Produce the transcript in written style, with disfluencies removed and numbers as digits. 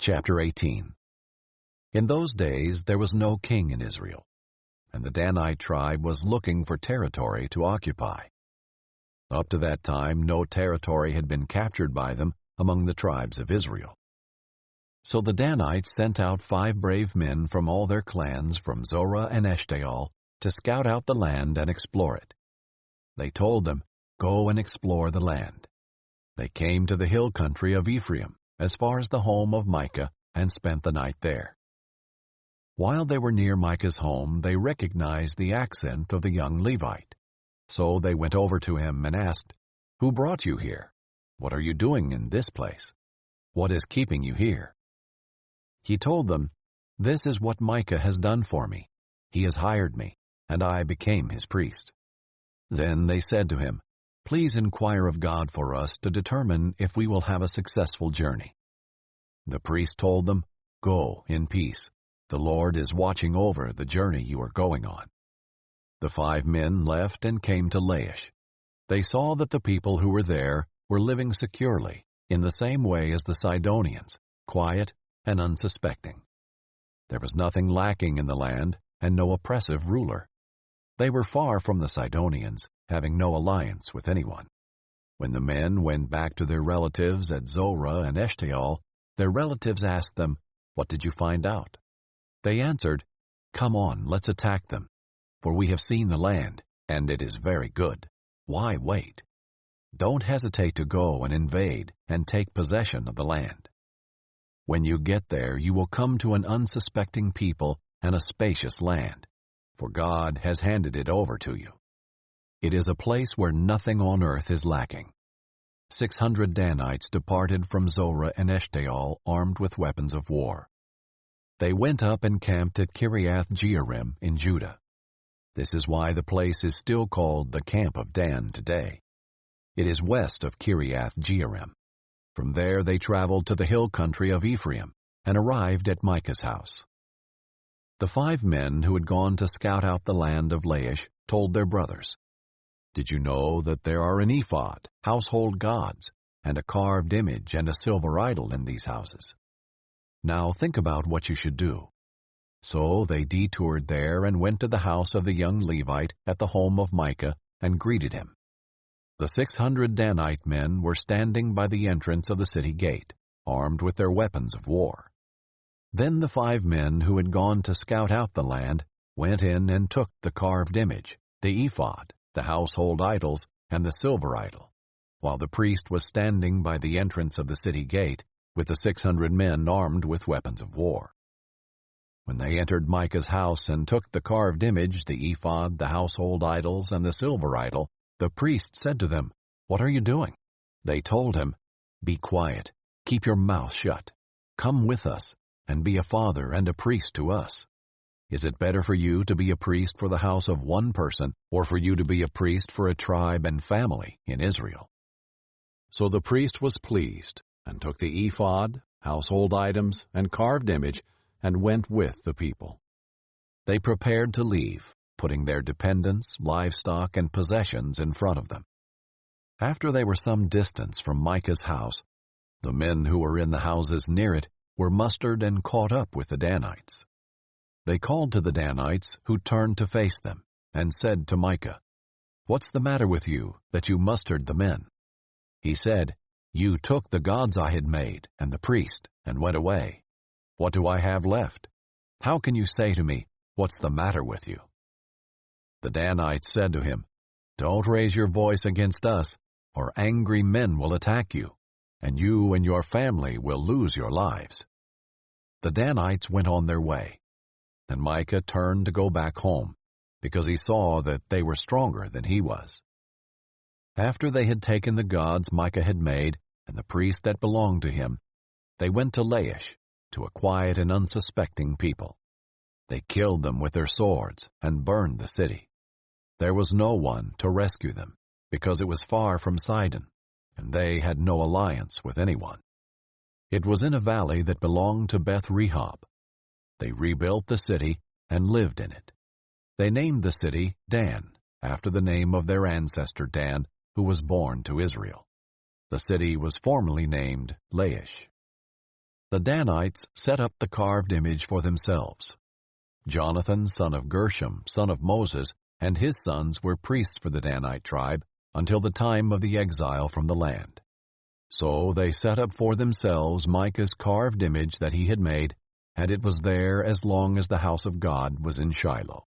Chapter 18. In those days there was no king in Israel, and the Danite tribe was looking for territory to occupy. Up to that time no territory had been captured by them among the tribes of Israel. So the Danites sent out 5 brave men from all their clans from Zorah and Eshtaol to scout out the land and explore it. They told them, "Go and explore the land." They came to the hill country of Ephraim, as far as the home of Micah, and spent the night there. While they were near Micah's home, they recognized the accent of the young Levite. So they went over to him and asked, "Who brought you here? What are you doing in this place? What is keeping you here?" He told them, "This is what Micah has done for me. He has hired me, and I became his priest." Then they said to him, "Please inquire of God for us to determine if we will have a successful journey." The priest told them, "Go in peace. The Lord is watching over the journey you are going on." The 5 men left and came to Laish. They saw that the people who were there were living securely, in the same way as the Sidonians, quiet and unsuspecting. There was nothing lacking in the land, and no oppressive ruler. They were far from the Sidonians, having no alliance with anyone. When the men went back to their relatives at Zorah and Eshtaol, their relatives asked them, "What did you find out?" They answered, "Come on, let's attack them. For we have seen the land, and it is very good. Why wait? Don't hesitate to go and invade and take possession of the land. When you get there, you will come to an unsuspecting people and a spacious land, for God has handed it over to you. It is a place where nothing on earth is lacking." 600 Danites departed from Zorah and Eshtaol armed with weapons of war. They went up and camped at Kiriath-Jearim in Judah. This is why the place is still called the Camp of Dan today. It is west of Kiriath-Jearim. From there they traveled to the hill country of Ephraim and arrived at Micah's house. The 5 men who had gone to scout out the land of Laish told their brothers, "Did you know that there are an ephod, household gods, and a carved image and a silver idol in these houses? Now think about what you should do." So they detoured there and went to the house of the young Levite at the home of Micah and greeted him. The 600 Danite men were standing by the entrance of the city gate, armed with their weapons of war. Then the 5 men who had gone to scout out the land went in and took the carved image, the ephod, the household idols, and the silver idol, while the priest was standing by the entrance of the city gate with the 600 men armed with weapons of war. When they entered Micah's house and took the carved image, the ephod, the household idols, and the silver idol, the priest said to them, "What are you doing?" They told him, "Be quiet, keep your mouth shut. Come with us, and be a father and a priest to us. Is it better for you to be a priest for the house of one person, or for you to be a priest for a tribe and family in Israel?" So the priest was pleased, and took the ephod, household items, and carved image, and went with the people. They prepared to leave, putting their dependents, livestock, and possessions in front of them. After they were some distance from Micah's house, the men who were in the houses near it were mustered and caught up with the Danites. They called to the Danites, who turned to face them, and said to Micah, "What's the matter with you, that you mustered the men?" He said, "You took the gods I had made, and the priest, and went away. What do I have left? How can you say to me, 'What's the matter with you?'" The Danites said to him, "Don't raise your voice against us, or angry men will attack you, and you and your family will lose your lives." The Danites went on their way, and Micah turned to go back home, because he saw that they were stronger than he was. After they had taken the gods Micah had made, and the priest that belonged to him, they went to Laish, to a quiet and unsuspecting people. They killed them with their swords and burned the city. There was no one to rescue them, because it was far from Sidon, and they had no alliance with anyone. It was in a valley that belonged to Beth-rehob. They rebuilt the city and lived in it. They named the city Dan, after the name of their ancestor Dan, who was born to Israel. The city was formerly named Laish. the Danites set up the carved image for themselves. Jonathan, son of Gershom, son of Moses, and his sons were priests for the Danite tribe until the time of the exile from the land. So they set up for themselves Micah's carved image that he had made, and it was there as long as the house of God was in Shiloh.